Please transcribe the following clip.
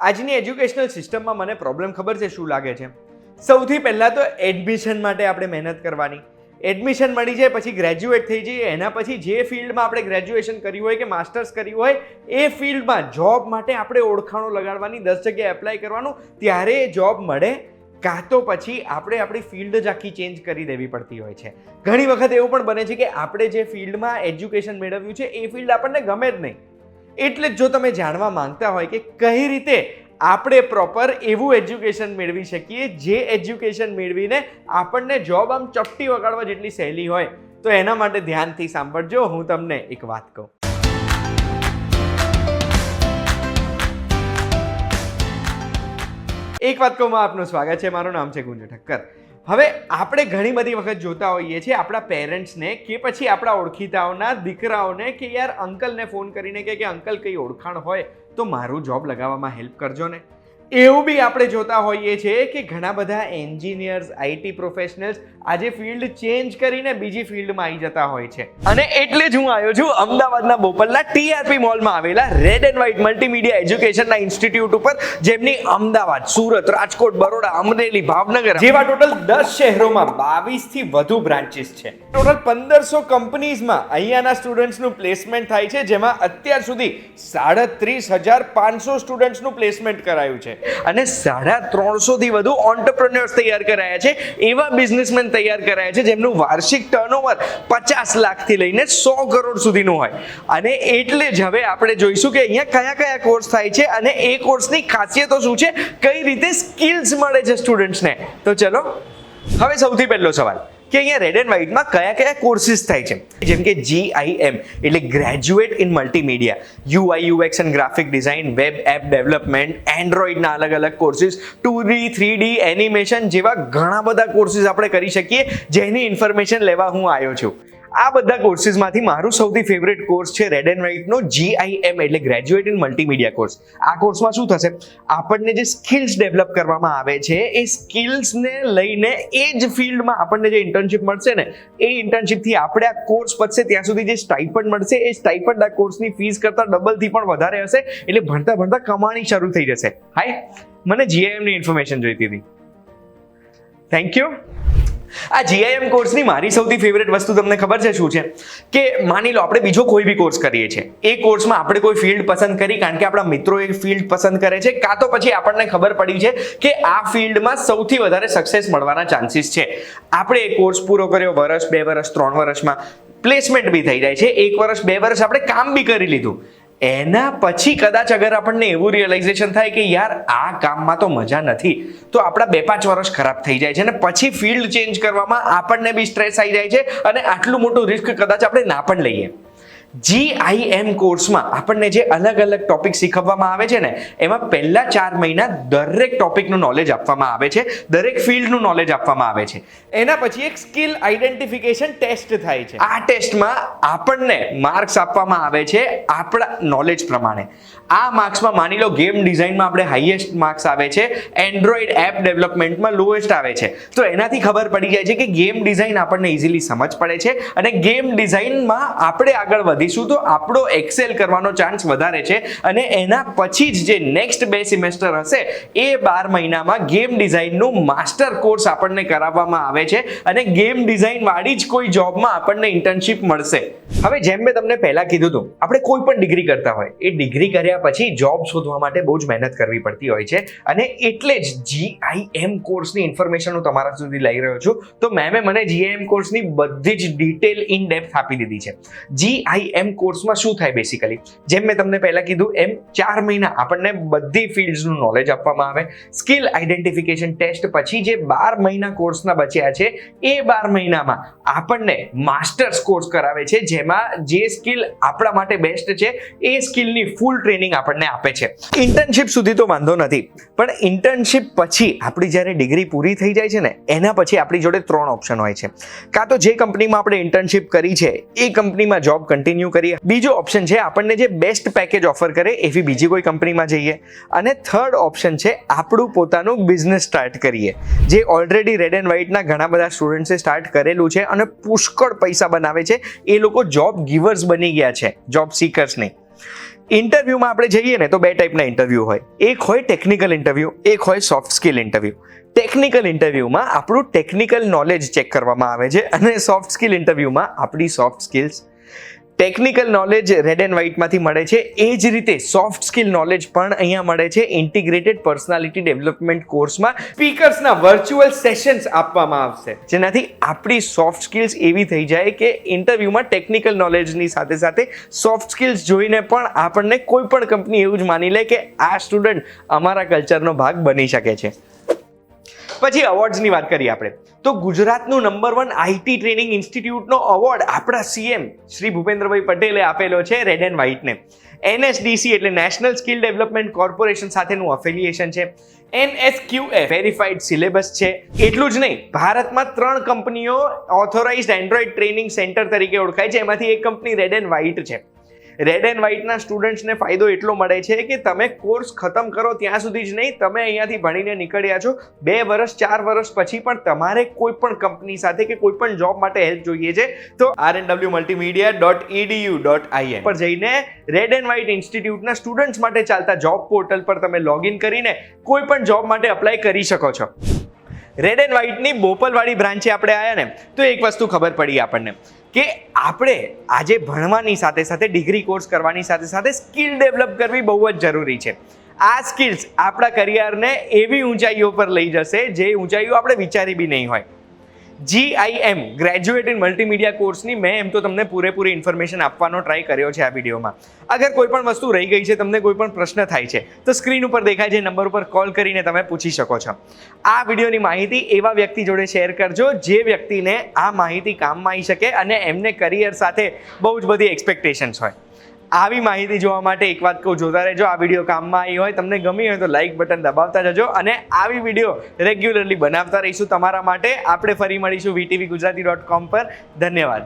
આજની એજ્યુકેશનલ સિસ્ટમમાં મને પ્રોબ્લેમ ખબર છે શું લાગે છે? સૌથી પહેલાં તો એડમિશન માટે આપણે મહેનત કરવાની. એડમિશન મળી જાય પછી ગ્રેજ્યુએટ થઈ જઈએ, એના પછી જે ફિલ્ડમાં આપણે ગ્રેજ્યુએશન કર્યું હોય કે માસ્ટર્સ કર્યું હોય એ ફિલ્ડમાં જોબ માટે આપણે ઓળખાણો લગાડવાની, 10 જગ્યાએ એપ્લાય કરવાનું, ત્યારે એ જોબ મળે. કાં તો પછી આપણે આપણી ફિલ્ડ જ આખી ચેન્જ કરી દેવી પડતી હોય છે. ઘણી વખત એવું પણ બને છે કે આપણે જે ફિલ્ડમાં એજ્યુકેશન મેળવ્યું છે એ ફિલ્ડ આપણને ગમે જ નહીં. એટલે જ જો તમે જાણવા માંગતા હોય કે કઈ રીતે આપણે પ્રોપર એવું એજ્યુકેશન મેળવી શકીએ જે એજ્યુકેશન મેળવીને આપણને જોબ આમ ચપટી વગાડવા જેટલી સહેલી હોય, તો એના માટે ધ્યાનથી સાંભળજો. હું તમને એક વાત કહું. એક વાત કહું, આપનું સ્વાગત છે. મારું નામ છે ગુંજો ઠક્કર. હવે આપણે ઘણી બધી વખત જોતા હોઈએ છીએ આપણા પેરેન્ટ્સને કે પછી આપણા ઓળખીતાઓના દીકરાઓને કે યાર અંકલને ફોન કરીને કે અંકલ કઈ ઓળખાણ હોય તો મારું જોબ લગાવવામાં હેલ્પ કરજો ને. એવું બી આપણે જોતા હોઈએ છીએ કે ઘણા બધા એન્જિનિયર્સ, આઈટી પ્રોફેશનલ્સ આજે ફિલ્ડ ચેન્જ કરીને બીજી ફિલ્ડમાં આવી જતા હોય છે. અને એટલે જ હું આવ્યો છું અમદાવાદના બોપલના TRP મોલમાં આવેલા રેડ એન્ડ વ્હાઇટ મલ્ટીમીડિયા એજ્યુકેશનના ઇન્સ્ટિટ્યૂટ ઉપર, જેમની અમદાવાદ, સુરત, રાજકોટ, બરોડા, અમરેલી, ભાવનગર જેવા ટોટલ 10 શહેરોમાં 22થી વધુ બ્રાન્ચીસ છે. ટોટલ 1500 કંપનીઝમાં અહીંયાના સ્ટુડન્ટ્સનું પ્લેસમેન્ટ થાય છે, જેમાં અત્યાર સુધી 37,500 સ્ટુડન્ટ્સનું પ્લેસમેન્ટ કરાયું છે. અને 350થી વધુ ઓન્ટરપ્રેન્યોર્સ તૈયાર કરાયા છે, એવા બિઝનેસમેન તૈયાર કરાયા છે જેમનું વાર્ષિક ટર્નઓવર 50 લાખથી લઈને 100 કરોડ સુધીનું હોય. અને એટલે જ હવે આપણે જોઈશું કે અહીંયા કયા કયા કોર્સ થાય છે અને એ કોર્સની ખાસિયતો શું છે, કઈ રીતે સ્કિલ્સ મળે છે સ્ટુડન્ટ્સને. તો ચલો, હવે સૌથી પહેલો સવાલ કે અહીંયા રેડ એન્ડ વ્હાઇટમાં કયા કયા કોર્સિસ થાય છે. જેમ કે GIM એટલે graduate in multimedia, UI UX and graphic design, web app development, એન્ડ્રોઇડના અલગ અલગ કોર્સિસ, 2D 3D એનિમેશન જેવા ઘણા બધા કોર્સિસ આપણે કરી શકીએ, જેની ઇન્ફોર્મેશન લેવા હું આવ્યો છું. આ બધા કોર્સિસમાંથી મારું સૌથી ફેવરેટ કોર્સ છે રેડ એન્ડ વ્હાઇટનો GIM એટલે ગ્રેજ્યુએટ ઇન મલ્ટીમીડિયા કોર્સ. આ કોર્સમાં શું થશે, આપણને જે સ્કિલ્સ ડેવલપ કરવામાં આવે છે એ સ્કિલ્સને લઈને એ જ ફિલ્ડમાં આપણને જે ઇન્ટર્નશિપ મળશે ને, એ ઇન્ટર્નશિપથી આપણે આ કોર્સ પતશે ત્યાં સુધી જે સ્ટાઇપન્ડ મળશે, એ સ્ટાઇપન્ડ આ કોર્સની ફીસ કરતાં ડબલથી પણ વધારે હશે. એટલે ભણતા ભણતા કમાણી શરૂ થઈ જશે. હાય, મને GIM ની ઇન્ફોર્મેશન જોઈતી હતી. Thank you. આ GIM કોર્સની મારી સૌથી ફેવરેટ વસ્તુ તમને ખબર છે શું છે? કે માની લો આપણે બીજો કોઈ બી કોર્સ કરીએ છીએ, એ કોર્સમાં આપણે કોઈ ફિલ્ડ પસંદ કરી કારણ કે આપણા મિત્રો એ ફિલ્ડ પસંદ કરે છે, કાં તો પછી આપણને ખબર પડી છે કે આ ફિલ્ડમાં સૌથી વધારે સક્સેસ મળવાના ચાન્સીસ છે. આપણે એ કોર્સ પૂરો કર્યો, વર્ષ, 2 વર્ષ, 3 વર્ષમાં પ્લેસમેન્ટ બી થઈ જાય છે, 1 વર્ષ, 2 વર્ષ આપણે કામ બી કરી લીધું. એના પછી કદાચ અગર આપણને એવું રિયલાઇઝેશન થાય કે યાર આ કામમાં તો મજા નથી, તો આપણા 2-5 વર્ષ ખરાબ થઈ જાય છે અને પછી ફિલ્ડ ચેન્જ કરવામાં આપણને બી સ્ટ્રેસ આવી જાય છે અને આટલું મોટું રિસ્ક કદાચ આપણે ના પણ લઈએ. GIM કોર્સમાં આપણને જે અલગ અલગ ટોપિક શીખવવામાં આવે છે ને, એમાં પહેલા 4 મહિના દરેક ટોપિકનું નોલેજ આપવામાં આવે છે, દરેક ફિલ્ડનું નોલેજ આપવામાં આવે છે. એના પછી એક સ્કિલ આઈડેન્ટિફિકેશન ટેસ્ટ થાય છે. આ ટેસ્ટમાં આપણને માર્ક્સ આપવામાં આવે છે આપણા નોલેજ પ્રમાણે. આ માર્ક્સમાં માની લો ગેમ ડિઝાઇનમાં આપણે હાઈએસ્ટ માર્ક્સ આવે છે, એન્ડ્રોઇડ એપ ડેવલપમેન્ટમાં લોએસ્ટ આવે છે. તો એનાથી ખબર પડી જાય છે કે ગેમ ડિઝાઇન આપણને ઇઝીલી સમજ પડે છે અને ગેમ ડિઝાઇનમાં આપણે આગળ વધીશું તો આપણો એક્સેલ કરવાનો ચાન્સ વધારે છે. અને એના પછી જ જે નેક્સ્ટ 2 સેમેસ્ટર હશે એ 12 મહિનામાં ગેમ ડિઝાઇનનું માસ્ટર કોર્સ આપણને કરાવવામાં આવે છે અને ગેમ ડિઝાઇન વાળી જ કોઈ જોબમાં આપણને ઇન્ટર્નશિપ મળશે. હવે જેમ મેં તમને પહેલા કીધું હતું, આપણે કોઈ પણ ડિગ્રી કરતા હોય, એ ડિગ્રી કર્યા પછી જોબ શોધવા માટે બહુ જ મહેનત કરવી પડતી હોય છે. અને એટલે જ GIM કોર્સની ઇન્ફોર્મેશન હું તમારા સુધી લઈ રહ્યો છું. તો મેમે મને GIM કોર્સની બધી જ ડિટેલ ઇન ડેપ્થ આપી દીધી છે. GIM કોર્સમાં શું થાય બેસિકલી, જેમ મેં તમને પહેલા કીધું એમ 4 મહિના આપણને બધી ફિલ્ડ્સનું નોલેજ આપવામાં આવે. સ્કિલ આઈડેન્ટિફિકેશન ટેસ્ટ પછી જે 12 મહિના કોર્સના બચ્યા છે, એ 12 મહિનામાં આપણને માસ્ટર્સ કોર્સ કરાવે છે, જેમાં જે સ્કિલ આપણા માટે બેસ્ટ છે એ સ્કિલની ફૂલ ટ્રેનિંગ આપણને આપે છે. ઇન્ટર્નશિપ સુધી તો વાંધો નથી, પણ ઇન્ટર્નશિપ પછી આપણી જ્યારે ડિગ્રી પૂરી થઈ જાય છે ને, એના પછી આપણી જોડે 3 ઓપ્શન હોય છે. કાં તો જે કંપનીમાં આપણે ઇન્ટર્નશિપ કરી છે એ કંપનીમાં જોબ કન્ટિન્યુ કરીએ. બીજો ઓપ્શન છે આપણને જે બેસ્ટ પેકેજ ઓફર કરે એવી બીજી કોઈ કંપનીમાં જઈએ. અને થર્ડ ઓપ્શન છે આપણું પોતાનું બિઝનેસ સ્ટાર્ટ કરીએ, જે ઓલરેડી રેડ એન્ડ વ્હાઇટના ઘણા બધા સ્ટુડન્ટ્સે સ્ટાર્ટ કરેલું છે અને પુષ્કળ પૈસા બનાવે છે. એ લોકો જોબ ગિવર્સ બની ગયા છે, જોબ સીકર્સ નહીં. ઇન્ટરવ્યુમાં આપણે જઈએ ને તો બે ટાઈપના ઇન્ટરવ્યુ હોય. એક હોય ટેકનિકલ ઇન્ટરવ્યુ, એક હોય સોફ્ટ સ્કિલ ઇન્ટરવ્યુ. ટેકનિકલ ઇન્ટરવ્યુમાં આપણું ટેકનિકલ નોલેજ ચેક કરવામાં આવે છે અને સોફ્ટ સ્કિલ ઇન્ટરવ્યુમાં આપણી soft skills. Technical knowledge Red and વ્હાઇટમાંથી મળે છે, એ જ રીતે સોફ્ટ સ્કિલ નોલેજ પણ અહીંયા મળે છે ઇન્ટિગ્રેટેડ પર્સનાલિટી ડેવલપમેન્ટ કોર્સમાં. સ્પીકર્સના વર્ચ્યુઅલ સેશન્સ આપવામાં આવશે, જેનાથી આપણી સોફ્ટ સ્કિલ્સ એવી થઈ જાય કે ઇન્ટરવ્યુમાં ટેકનિકલ નોલેજની સાથે સાથે સોફ્ટ સ્કિલ્સ જોઈને પણ આપણને કોઈ પણ કંપની એવું જ માની લે કે આ સ્ટુડન્ટ અમારા કલ્ચરનો ભાગ બની શકે છે. પછી અવોર્ડ્સની વાત કરીએ આપણે તો ગુજરાતનું નંબર 1 આઈટી ટ્રેનિંગ ઇન્સ્ટિટ્યૂટનો અવોર્ડ આપણા સીએમ શ્રી ભૂપેન્દ્રભાઈ પટેલે આપેલો છે રેડ એન્ડ વ્હાઇટને. NSDC એટલે નેશનલ સ્કિલ ડેવલપમેન્ટ કોર્પોરેશન સાથેનું એફિલિએશન છે. NSQF વેરીફાઈડ સિલેબસ છે. એટલું જ નહીં, ભારતમાં 3 કંપનીઓ ઓથોરાઇઝડ એન્ડ્રોઈડ ટ્રેનિંગ સેન્ટર તરીકે ઓળખાય છે, એમાંથી એક કંપની રેડ એન્ડ વ્હાઇટ છે. રેડ એન્ડ વ્હાઇટના સ્ટુડન્ટ્સને ફાયદો એટલો મળે છે કે તમે કોર્સ ખતમ કરો ત્યાં સુધી જ નહીં, તમે અહીંયાથી ભણીને નીકળ્યા છો 2 વર્ષ 4 વર્ષ પછી પણ તમારે કોઈ પણ કંપની સાથે કે કોઈ પણ જોબ માટે હેલ્પ જોઈએ છે તો rnwmultimedia.edu.in પર જઈને રેડ એન્ડ વ્હાઇટ ઇન્સ્ટિટ્યૂટના સ્ટુડન્ટ્સ માટે ચાલતા જોબ પોર્ટલ પર તમે લોગિન કરીને કોઈ પણ જોબ માટે અપ્લાય કરી શકો છો. રેડ એન્ડ વ્હાઇટની બોપલવાડી બ્રાન્ચે આપણે આવ્યા ને તો એક વસ્તુ ખબર પડી આપણને કે આપણે આજે ભણવાની સાથે સાથે ડિગ્રી કોર્સ કરવાની સાથે સાથે સ્કિલ ડેવલપ કરવી બહુ જ જરૂરી છે. આ સ્કિલ્સ આપણા કરિયરને એવી ઊંચાઈઓ પર લઈ જશે જે ઊંચાઈઓ આપણે વિચારી બી નહીં હોય. GIM ગ્રેજ્યુએટ ઇન મલ્ટીમીડિયા કોર્સની મેં એમ તો તમને પૂરેપૂરી ઇન્ફોર્મેશન આપવાનો ટ્રાય કર્યો છે આ વિડીયોમાં. અગર કોઈ પણ વસ્તુ રહી ગઈ છે, તમને કોઈ પણ પ્રશ્ન થાય છે તો સ્ક્રીન ઉપર દેખાય છે નંબર ઉપર કોલ કરીને તમે પૂછી શકો છો. આ વિડીયોની માહિતી એવા વ્યક્તિ જોડે શેર કરજો જે વ્યક્તિને આ માહિતી કામમાં આવી શકે અને એમને કરિયર સાથે બહુ જ બધી એક્સપેક્ટેશન્સ હોય. આવી માહિતી જોવા માટે એક વાત કહું, જોતા રહેજો. આ વિડીયો કામમાં આવી હોય, તમને ગમી હોય તો લાઈક બટન દબાવતા જજો અને આવી વિડીયો રેગ્યુલરલી બનાવતા રહીશું તમારા માટે. આપણે ફરી મળીશું VTVGujarati.com પર. ધન્યવાદ.